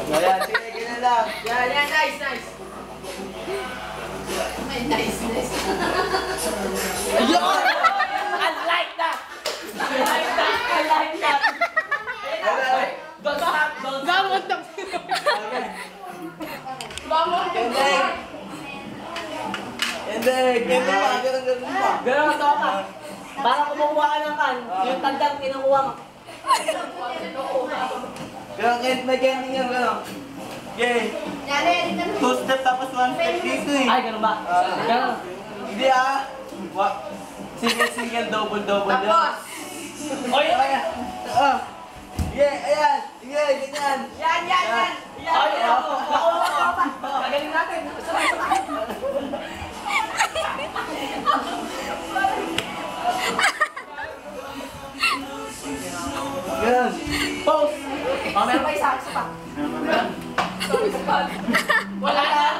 Ayan, sige, ganyan lang. Yan, nice, nice. May niceness. Ayun! I like that! I like that! I like that! Don't stop! Don't stop! Gamot na. Gamot! Hindi, ganyan pa, ganyan pa. Ganun ito pa. Para kumukuha ka ng kan, yung tandang kinukuha mo. Ganyan, may ganyan yan, gano'n. Okay. Two step tapos one step dito eh. Ay, ganun ba? Ganun. Hindi ah. Single, double. Tapos! Oy! Ayan. Ayan. Ganyan. Yan! Ay, ako! Gagaling natin! Sabay! Ganyan. Pose! Meron pa isa pa. Wala na!